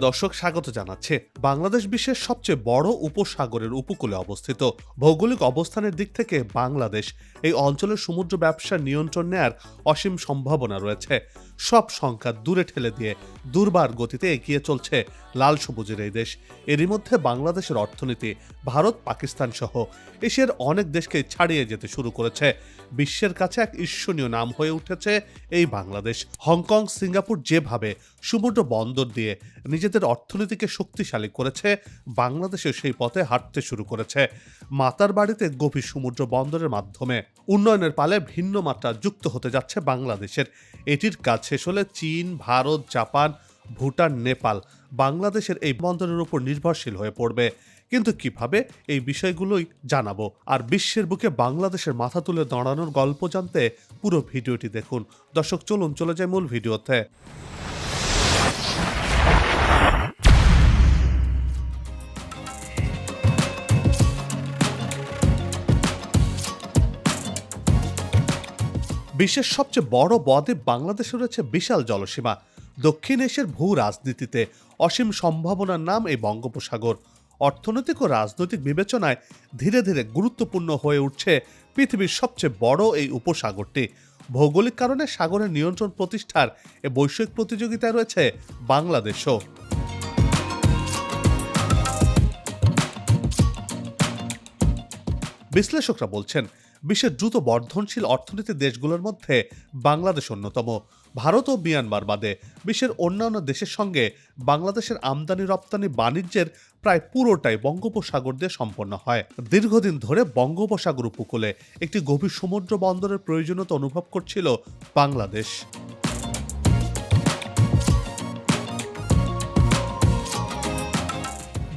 দর্শক, স্বাগত জানাচ্ছে। বাংলাদেশ বিশ্বের সবচেয়ে বড় উপসাগরের উপকূলে অবস্থিত। ভৌগোলিক অবস্থানের দিক থেকে বাংলাদেশ এই অঞ্চলের সমুদ্র ব্যবসার নিয়ন্ত্রণ নেয়ার অসীম সম্ভাবনা রয়েছে। সব সংখ্যা দূরে ঠেলে দিয়ে দুর্বার গতিতে এগিয়ে চলছে লাল সবুজের এই দেশ। এরই মধ্যে বাংলাদেশের অর্থনীতি ভারত, পাকিস্তান সহ এশিয়ার অনেক দেশকে ছাড়িয়ে যেতে শুরু করেছে। বিশ্বের কাছে এক ঈর্ষণীয় নাম হয়ে উঠেছে এই বাংলাদেশ। হংকং, সিঙ্গাপুর যেভাবে সমুদ্র বন্দর দিয়ে নিজেদের অর্থনীতিকে শক্তিশালী করেছে, বাংলাদেশে সেই পথে হাঁটতে শুরু করেছে। মাতার বাড়িতে গভীর সমুদ্র বন্দরের মাধ্যমে উন্নয়নের পালে ভিন্ন মাত্রা যুক্ত হতে যাচ্ছে বাংলাদেশের। এটির কাজ শেষ হলে চীন, ভারত, জাপান, ভুটান, নেপাল বাংলাদেশের এই বন্দরের উপর নির্ভরশীল হয়ে পড়বে। কিন্তু কিভাবে, এই বিষয়গুলোই জানাবো। আর বিশ্বের বুকে বাংলাদেশের মাথা তুলে দাঁড়ানোর গল্প জানতে পুরো ভিডিওটি দেখুন। দর্শক, চলুন চলে যাই মূল ভিডিওতে। বিশ্বের সবচেয়ে বড় বদ্বীপ বাংলাদেশে রয়েছে বিশাল জলসীমা। দক্ষিণ এশিয়ার ভূ রাজনীতিতে অসীম সম্ভাবনার নাম এই বঙ্গোপসাগর। অর্থনৈতিক ও রাজনৈতিক বিবেচনায় ধীরে ধীরে গুরুত্বপূর্ণ হয়ে উঠছে পৃথিবীর সবচেয়ে বড় এই উপসাগরটি। ভৌগোলিক কারণে সাগরের নিয়ন্ত্রণ প্রতিষ্ঠার এ বৈশ্বিক প্রতিযোগিতায় রয়েছে বাংলাদেশও। বিশ্লেষকরা বলছেন, বিশ্বের দ্রুত বর্ধনশীল অর্থনীতির দেশগুলোর মধ্যে বাংলাদেশ অন্যতম। ভারত ও মিয়ানমার বাদে বিশ্বের অন্যান্য দেশের সঙ্গে বাংলাদেশের আমদানি রপ্তানি বাণিজ্যের প্রায় পুরোটাই বঙ্গোপসাগর দিয়ে সম্পন্ন হয়। দীর্ঘদিন ধরে বঙ্গোপসাগর উপকূলে একটি গভীর সমুদ্র বন্দরের প্রয়োজনীয়তা অনুভব করছিল বাংলাদেশ।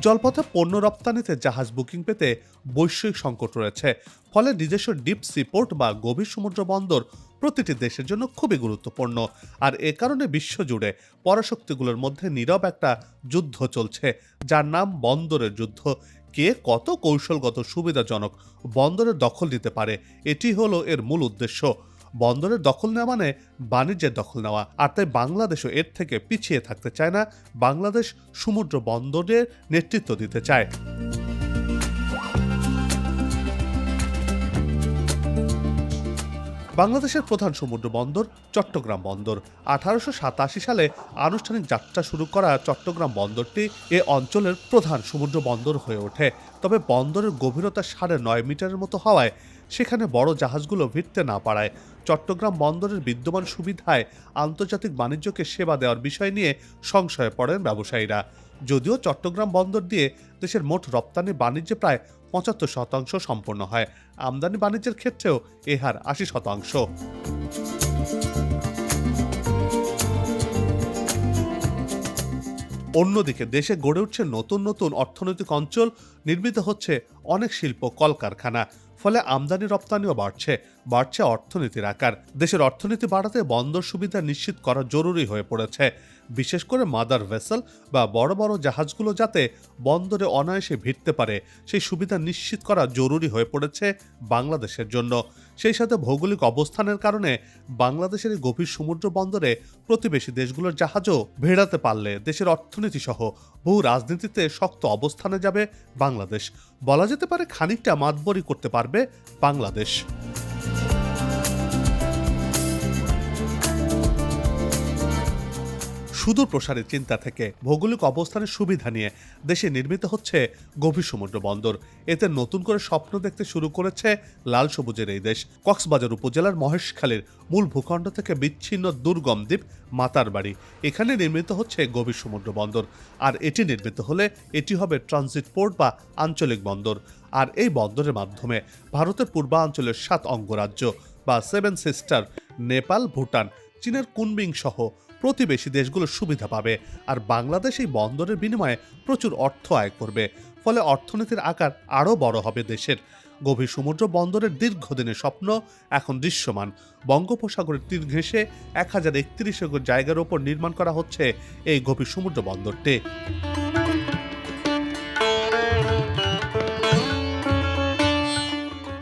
জলপথে পণ্য রপ্তানিতে জাহাজ বুকিং পেতে বৈশ্বিক সংকট রয়েছে। ফলে নিজস্ব ডিপ সিপোর্ট বা গভীর সমুদ্র বন্দর প্রতিটি দেশের জন্য খুবই গুরুত্বপূর্ণ। আর এ কারণে বিশ্বজুড়ে পরাশক্তিগুলোর মধ্যে নীরব একটা যুদ্ধ চলছে, যার নাম বন্দরের যুদ্ধ। কে কত কৌশলগত সুবিধাজনক বন্দরের দখল নিতে পারে, এটি হলো এর মূল উদ্দেশ্য। বন্দরের দখল নেওয়া মানে বাণিজ্যের দখল নেওয়া। আর তাই বাংলাদেশও এর থেকে পিছিয়ে থাকতে চায় না। বাংলাদেশ সমুদ্র বন্দরের নেতৃত্ব দিতে চায়। বাংলাদেশের প্রধান সমুদ্র বন্দর চট্টগ্রাম বন্দর। 1887 সালে আনুষ্ঠানিক যাত্রা শুরু করা চট্টগ্রাম বন্দরটি এ অঞ্চলের প্রধান সমুদ্র বন্দর হয়ে ওঠে। তবে বন্দরের গভীরতা 9.5 মিটারের মতো হওয়ায় সেখানে বড় জাহাজগুলো ভিড়তে না পারায় চট্টগ্রাম বন্দরের বিদ্যমান সুবিধায় আন্তর্জাতিক বাণিজ্যকে সেবা দেওয়ার বিষয় নিয়ে সংশয়ে পড়েন ব্যবসায়ীরা। যদিও চট্টগ্রাম বন্দর দিয়ে দেশের মোট রপ্তানি বাণিজ্যে প্রায় 75% সম্পন্ন হয়, আমদানি বাণিজ্যের ক্ষেত্রেও এ হার 80%। অন্যদিকে দেশে গড়ে উঠছে নতুন নতুন অর্থনৈতিক অঞ্চল, নির্মিত হচ্ছে অনেক শিল্প কলকারখানা। ফলে আমদানি রপ্তানিও বাড়ছে অর্থনীতির আকার। দেশের অর্থনীতি বাড়াতে বন্দর সুবিধা নিশ্চিত করা জরুরি হয়ে পড়েছে। বিশেষ করে মাদার ভেসেল বা বড় বড় জাহাজগুলো যাতে বন্দরে অনায়াসে ভিড়তে পারে, সেই সুবিধা নিশ্চিত করা জরুরি হয়ে পড়েছে বাংলাদেশের জন্য। সেই সাথে ভৌগোলিক অবস্থানের কারণে বাংলাদেশের এই গভীর সমুদ্র বন্দরে প্রতিবেশী দেশগুলোর জাহাজও ভেড়াতে পারলে দেশের অর্থনীতি সহ বহু রাজনীতিতে শক্ত অবস্থানে যাবে বাংলাদেশ। বলা যেতে পারে খানিকটা মাতবরি করতে পারবে বাংলাদেশ। সুদূর প্রসারের চিন্তা থেকে ভৌগোলিক অবস্থানের সুবিধা নিয়ে দেশে নির্মিত হচ্ছে গভীর সমুদ্র বন্দর। এতে নতুন করে স্বপ্ন দেখতে শুরু করেছে লাল সবুজের এই দেশ। কক্সবাজার উপজেলার মহেশখালীর মূল ভূখণ্ড থেকে বিচ্ছিন্ন দুর্গম দ্বীপ মাতার বাড়ি, এখানে নির্মিত হচ্ছে গভীর সমুদ্র বন্দর। আর এটি নির্মিত হলে এটি হবে ট্রানজিট পোর্ট বা আঞ্চলিক বন্দর। আর এই বন্দরের মাধ্যমে ভারতের পূর্বাঞ্চলের 7 অঙ্গরাজ্য বা 7 সিস্টার, নেপাল, ভুটান, চীনের কুনমিং সহ প্রতিবেশী দেশগুলো সুবিধা পাবে। আর বাংলাদেশ এই বন্দরের বিনিময়ে প্রচুর অর্থ আয় করবে। ফলে অর্থনীতির আকার আরও বড় হবে দেশের। গভীর সমুদ্র বন্দরের দীর্ঘদিনের স্বপ্ন এখন দৃশ্যমান। বঙ্গোপসাগরের তীর ঘেঁষে 1031 একর জায়গার ওপর নির্মাণ করা হচ্ছে এই গভীর সমুদ্র বন্দরটি।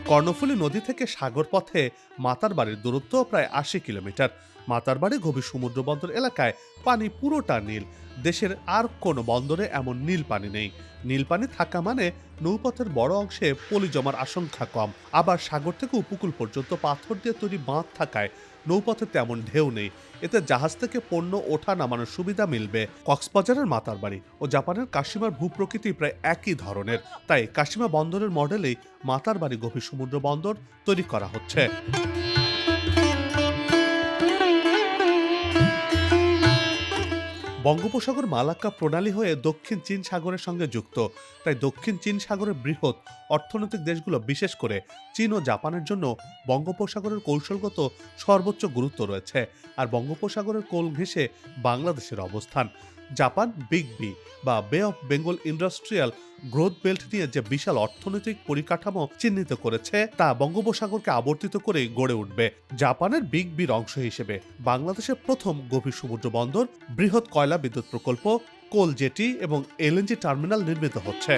কর্ণফুলী নদী থেকে সাগর পথে মাতারবাড়ির দূরত্ব প্রায় ৮০ কিলোমিটার। মাতারবাড়ি গভীর সমুদ্র বন্দর এলাকায় পানি পুরোটা নীল। দেশের আর কোনো বন্দরে এমন নীল পানি নেই। নীল পানি থাকা মানে নৌপথের বড় অংশে পলি জমার আশঙ্কা কম। আবার সাগর থেকে উপকূল পর্যন্ত পাথর দিয়ে তৈরি বাঁধ থাকায় নৌপথে তেমন ঢেউ নেই। এতে জাহাজ থেকে পণ্য ওঠা নামানোর সুবিধা মিলবে। কক্সবাজারের মাতারবাড়ি ও জাপানের কাশিমার ভূপ্রকৃতি প্রায় একই ধরনের, তাই কাশিমা বন্দরের মডেলেই মাতারবাড়ি গভীর সমুদ্র বন্দর তৈরি করা হচ্ছে। বঙ্গোপসাগর মালাক্কা প্রণালী হয়ে দক্ষিণ চীন সাগরের সঙ্গে যুক্ত, তাই দক্ষিণ চীন সাগরের বৃহৎ অর্থনৈতিক দেশগুলো বিশেষ করে চীন ও জাপানের জন্য বঙ্গোপসাগরের কৌশলগত সর্বোচ্চ গুরুত্ব রয়েছে। আর বঙ্গোপসাগরের কোল ঘেঁষে বাংলাদেশের অবস্থান। জাপান বিগ বি বা বে of Bengal industrial growth belt নিয়ে যে বিশাল অর্থনৈতিক পরিকাঠামো চিহ্নিত করেছে তা বঙ্গোপসাগরকে আবর্তিত করেই গড়ে উঠবে। জাপানের বিগ বির অংশ হিসেবে বাংলাদেশের প্রথম গভীর সমুদ্র বন্দর, বৃহৎ কয়লা বিদ্যুৎ প্রকল্প, কোল জেটি এবং এলএনজি টার্মিনাল নির্মিত হচ্ছে।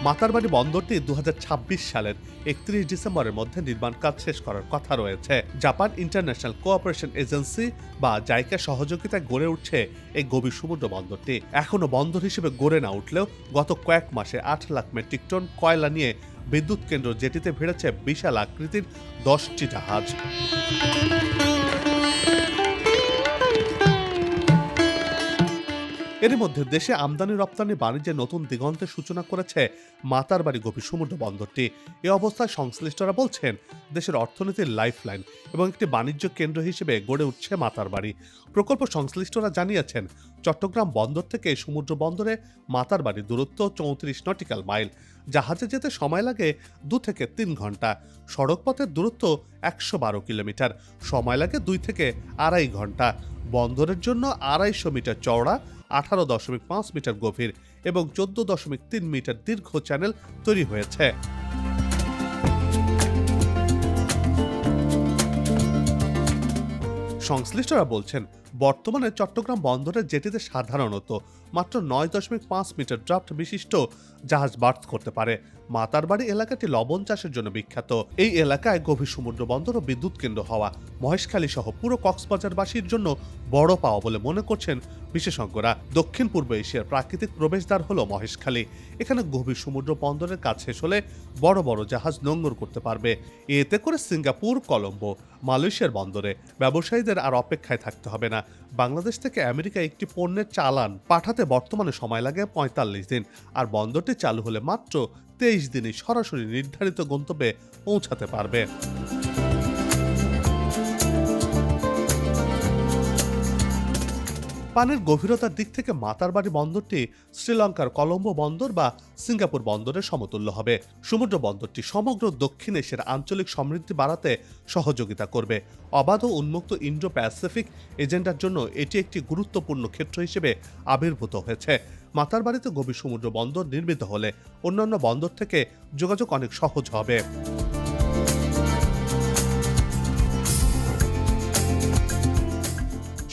মাতারবাড়ি বন্দরটি ২০২৬ সালের ৩১ ডিসেম্বরের মধ্যে নির্মাণ কাজ শেষ করার কথা রয়েছে। জাপান ইন্টারন্যাশনাল কোঅপারেশন এজেন্সি বা জাইকা সহযোগিতায় গড়ে উঠছে এই গভীর সমুদ্র বন্দরটি। এখনো বন্দর হিসেবে গড়ে না উঠলেও গত কয়েক মাসে ৮ লাখ মেট্রিক টন কয়লা নিয়ে বিদ্যুৎ কেন্দ্র জেটিতে ভিড়েছে বিশাল আকৃতির ১০টি জাহাজ। এর মধ্যে দেশে আমদানি রপ্তানি বাণিজ্যে নতুন দিগন্তের সূচনা করেছে মাতারবাড়ি গভীর সমুদ্র বন্দরটি। এ অবস্থায় সংশ্লিষ্টরা বলছেন, দেশের অর্থনীতির লাইফলাইন এবং একটি বাণিজ্য কেন্দ্র হিসেবে গড়ে উঠছে মাতারবাড়ি। প্রকল্প সংশ্লিষ্টরা জানিয়েছেন, চট্টগ্রাম বন্দর থেকে সমুদ্র বন্দরে মাতারবাড়ির দূরত্ব ৩৪ নটিক্যাল মাইল। জাহাজে যেতে সময় লাগে ২ থেকে ৩ ঘন্টা। সড়ক পথের দূরত্ব ১১২ কিলোমিটার, সময় লাগে ২ থেকে আড়াই ঘন্টা। বন্দরের জন্য ২৫০ মিটার চওড়া, ১৮.৫ মিটার গভীর এবং ১৪.৩ মিটার দীর্ঘ চ্যানেল তৈরি হয়েছে। সংশ্লিষ্টরা বলছেন, বর্তমানে চট্টগ্রাম বন্দরের জেটিতে সাধারণত মাত্র ৯.৫ মিটার ড্রাফট বিশিষ্ট জাহাজ বার্থ করতে পারে। মাতারবাড়ি এলাকাটি লবণ চাষের জন্য বিখ্যাত। এই এলাকায় গভীর সমুদ্র বন্দর ও বিদ্যুৎ কেন্দ্র হওয়া মহেশখালী সহ পুরো কক্সবাজারবাসীর জন্য বড় পাওয়া বলে মনে করছেন বিশেষজ্ঞরা। দক্ষিণ পূর্ব এশিয়ার প্রাকৃতিক প্রবেশদ্বার হলো মহেশখালী। এখানে গভীর সমুদ্র বন্দরের কাজ শেষ হলে বড় বড় জাহাজ নোঙর করতে পারবে। এতে করে সিঙ্গাপুর, কলম্বো, মালয়েশিয়ার বন্দরে ব্যবসায়ীদের আর অপেক্ষায় থাকতে হবে না। বাংলাদেশ থেকে আমেরিকা একটি পণ্যের চালান পাঠাতে বর্তমানে সময় লাগে ৪৫ দিন, আর বন্দরটি চালু হলে মাত্র ২৩ দিনে সরাসরি নির্ধারিত গন্তব্যে পৌঁছাতে পারবে। পানির গভীরতার দিক থেকে মাতারবাড়ি বন্দরটি শ্রীলঙ্কার কলম্বো বন্দর বা সিঙ্গাপুর বন্দরের সমতুল্য হবে। সমুদ্র বন্দরটি সমগ্র দক্ষিণ এশিয়ার আঞ্চলিক সমৃদ্ধি বাড়াতে সহযোগিতা করবে। অবাধ ও উন্মুক্ত ইন্ডো প্যাসিফিক এজেন্ডার জন্য এটি একটি গুরুত্বপূর্ণ ক্ষেত্র হিসেবে আবির্ভূত হয়েছে। মাতারবাড়িতে গভীর সমুদ্র বন্দর নির্মিত হলে অন্যান্য বন্দর থেকে যোগাযোগ অনেক সহজ হবে।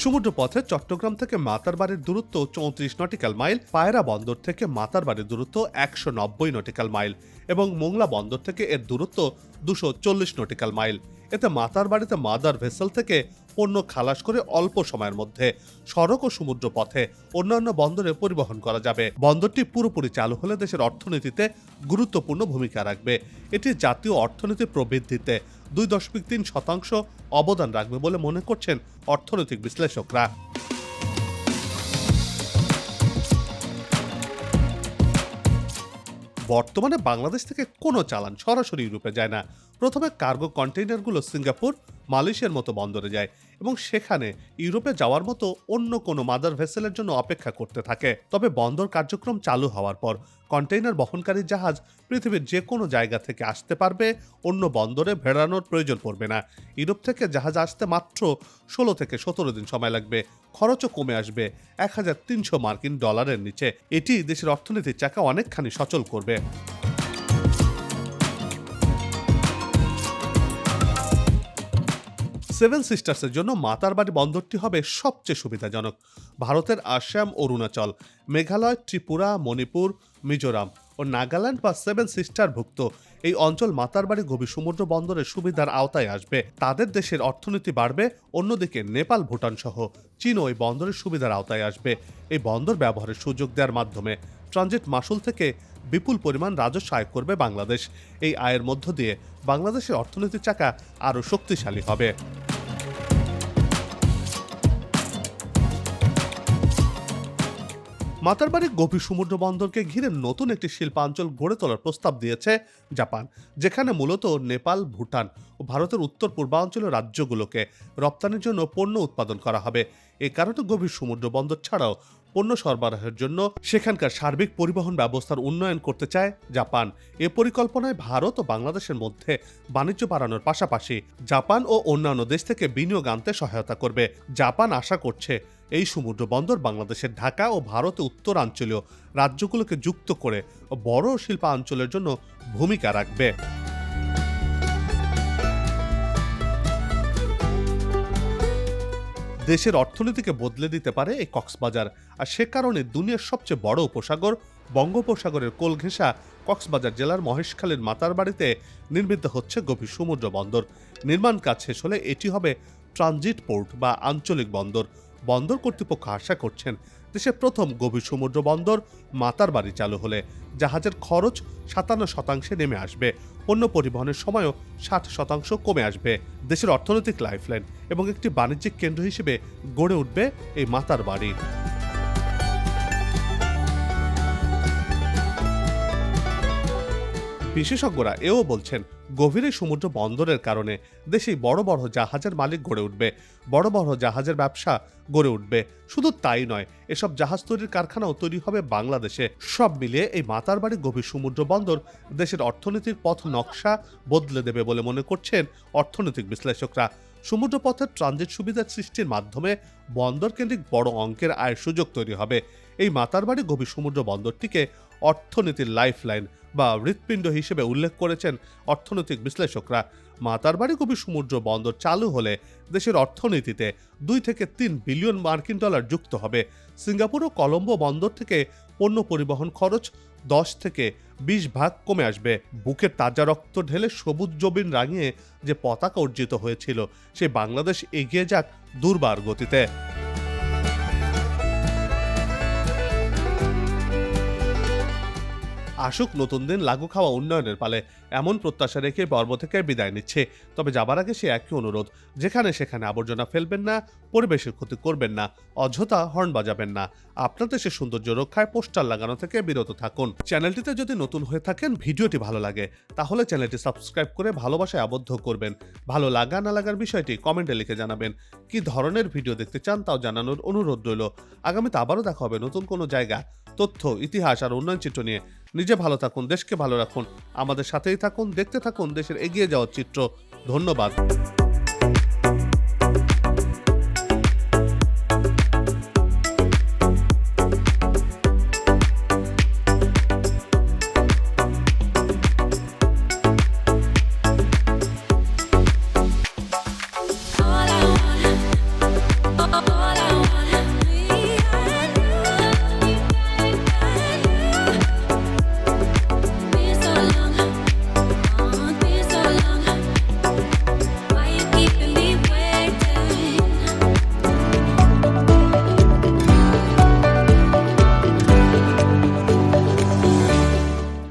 সমুদ্র পথে চট্টগ্রাম থেকে মাতারবাড়ির দূরত্ব ৩৪ নটিক্যাল মাইল, পায়রা বন্দর থেকে মাতারবাড়ির দূরত্ব ১৯০ নটিক্যাল মাইল এবং মোংলা বন্দর থেকে এর দূরত্ব ২৪০ নটিক্যাল মাইল। এতে মাতারবাড়িতে মাদার ভেসেল থেকে পণ্য খালাস করে অল্প সময়ের মধ্যে সড়ক ও সমুদ্র পথে অন্যান্য বন্দরে পরিবহন করা যাবে। বন্দরটি পুরোপুরি চালু হলে দেশের অর্থনীতিতে গুরুত্বপূর্ণ ভূমিকা রাখবে। এটি জাতীয় অর্থনীতি প্রবৃদ্ধিতে ২.৩% অবদান রাখবে বলে মনে করছেন অর্থনৈতিক বিশ্লেষকরা। বর্তমানে বাংলাদেশ থেকে কোনো চালান সরাসরি ইউরোপে যায় না। প্রথমে কার্গো কন্টেইনারগুলো সিঙ্গাপুর, মালয়েশিয়ার মতো বন্দরে যায় এবং সেখানে ইউরোপে যাওয়ার মতো অন্য কোনো মাদার ভেসেলের জন্য অপেক্ষা করতে থাকে। তবে বন্দর কার্যক্রম চালু হওয়ার পর কন্টেইনার বহনকারী জাহাজ পৃথিবীর যে কোনো জায়গা থেকে আসতে পারবে, অন্য বন্দরে ভেড়ানোর প্রয়োজন পড়বে না। ইউরোপ থেকে জাহাজ আসতে মাত্র ১৬ থেকে ১৭ দিন সময় লাগবে। খরচও কমে আসবে ১৩০০ মার্কিন ডলারের নিচে। এটি দেশের অর্থনীতির চাকা অনেকখানি সচল করবে। সেভেন সিস্টার্সের জন্য মাতারবাড়ি বন্দরটি হবে সবচেয়ে সুবিধাজনক। ভারতের আসাম, অরুণাচল, মেঘালয়, ত্রিপুরা, মণিপুর, মিজোরাম ও নাগাল্যান্ড বা সেভেন সিস্টারভুক্ত এই অঞ্চল মাতারবাড়ি গভীর সমুদ্র বন্দরের সুবিধার আওতায় আসবে। তাদের দেশের অর্থনীতি বাড়বে। অন্যদিকে নেপাল, ভুটান সহ চীনও এই বন্দরের সুবিধার আওতায় আসবে। এই বন্দর ব্যবহারের সুযোগ দেওয়ার মাধ্যমে ট্রানজিট মাশুল থেকে বিপুল পরিমাণ রাজস্ব আয় করবে বাংলাদেশ। এই আয়ের মধ্য দিয়ে বাংলাদেশের অর্থনীতির চাকা আরও শক্তিশালী হবে। মাতারবাড়ি গভীর সমুদ্র বন্দরকে ঘিরে নতুন একটি শিল্পাঞ্চল গড়ে তোলার প্রস্তাব দিয়েছে জাপান, যেখানে মূলত নেপাল, ভুটান ও ভারতের উত্তর পূর্বাঞ্চলের রাজ্যগুলোকে রপ্তানির জন্য পণ্য উৎপাদন করা হবে। এ কারণে গভীর সমুদ্র বন্দর ছাড়াও পণ্য সরবরাহের জন্য সেখানকার সার্বিক পরিবহন ব্যবস্থার উন্নয়ন করতে চায় জাপান। এ পরিকল্পনায় ভারত ও বাংলাদেশের মধ্যে বাণিজ্য বাড়ানোর পাশাপাশি জাপান ও অন্যান্য দেশ থেকে বিনিয়োগ আনতে সহায়তা করবে। জাপান আশা করছে এই সমুদ্র বন্দর বাংলাদেশের ঢাকা ও ভারতের উত্তরাঞ্চলীয় রাজ্যগুলোকে যুক্ত করে বড় শিল্পাঞ্চলের জন্য ভূমিকা রাখবে। দেশের অর্থনীতিকে বদলে দিতে পারে এই কক্সবাজার। আর সে কারণে দুনিয়ার সবচেয়ে বড় উপসাগর বঙ্গোপসাগরের কোল ঘেঁষা কক্সবাজার জেলার মহেশখালীর মাতারবাড়িতে নির্মিত হচ্ছে গভীর সমুদ্র বন্দর। নির্মাণ কাজ শেষ হলে এটি হবে ট্রানজিট পোর্ট বা আঞ্চলিক বন্দর। বন্দর কর্তৃপক্ষ আশা করছেন দেশের প্রথম গভীর সমুদ্র বন্দর মাতারবাড়ি চালু হলে জাহাজের খরচ ৫৭% নেমে আসবে। পণ্য পরিবহনের সময়ও ৬০% কমে আসবে। দেশের অর্থনৈতিক লাইফলাইন এবং একটি বাণিজ্যিক কেন্দ্র হিসেবে গড়ে উঠবে এই মাতারবাড়ি। বিশেষজ্ঞরা এও বলছেন, গভীরে সমুদ্র বন্দরের কারণে দেশে বড় বড় জাহাজের মালিক গড়ে উঠবে, বড় বড় জাহাজের ব্যবসা গড়ে উঠবে। শুধু তাই নয়, এসব জাহাজ তৈরির কারখানাও তৈরি হবে বাংলাদেশে। সব মিলিয়ে এই মাতারবাড়ি গভীর সমুদ্র বন্দর দেশের অর্থনীতির পথ নকশা বদলে দেবে বলে মনে করছেন অর্থনৈতিক বিশ্লেষকরা। সমুদ্রপথের ট্রানজিট সুবিধা সৃষ্টির মাধ্যমে বন্দর কেন্দ্রিক বড় অঙ্কের আয়ের সুযোগ তৈরি হবে। এই মাতারবাড়ি গভীর সমুদ্র বন্দরটিকে অর্থনীতির লাইফলাইন বা হৃৎপিণ্ড হিসেবে উল্লেখ করেছেন অর্থনৈতিক বিশ্লেষকরা। মাতারবাড়ি গভীর সমুদ্র বন্দর চালু হলে দেশের অর্থনীতিতে ২ থেকে ৩ বিলিয়ন মার্কিন ডলার যুক্ত হবে। সিঙ্গাপুর ও কলম্বো বন্দর থেকে পণ্য পরিবহন খরচ ১০ থেকে ২০ ভাগ কমে আসবে। বুকের তাজা রক্ত ঢেলে সবুজ জমিন রাঙিয়ে যে পতাকা অর্জিত হয়েছিল, সে বাংলাদেশ এগিয়ে যাক দুর্বার গতিতে। আসুক নতুন দিন, লাগু খাওয়া উন্নয়নের পালে, এমন প্রত্যাশা রেখে পর্ব থেকে বিদায় নিচ্ছে। তবে যাবার আগে সে একই অনুরোধ, যেখানে সেখানে আবর্জনা ফেলবেন না, পরিবেশের ক্ষতি করবেন না, অযথা হর্ন বাজাবেন না। আপনার দেশের সৌন্দর্য রক্ষায় পোস্টার লাগানো থেকে বিরত থাকুন। চ্যানেলটিতে যদি নতুন হয়ে থাকেন, ভিডিওটি ভালো লাগে তাহলে চ্যানেলটি সাবস্ক্রাইব করে ভালোবাসায় আবদ্ধ করবেন। ভালো লাগা না লাগার বিষয়টি কমেন্টে লিখে জানাবেন। কি ধরনের ভিডিও দেখতে চান তাও জানানোর অনুরোধ রইল। আগামীতে আবারও দেখা হবে নতুন কোনো জায়গা, তথ্য, ইতিহাস আর উন্নয়ন চিত্র নিয়ে। নিজে ভালো থাকুন, দেশকে ভালো রাখুন, আমাদের সাথেই থাকুন, দেখতে থাকুন দেশের এগিয়ে যাওয়ার চিত্র। ধন্যবাদ।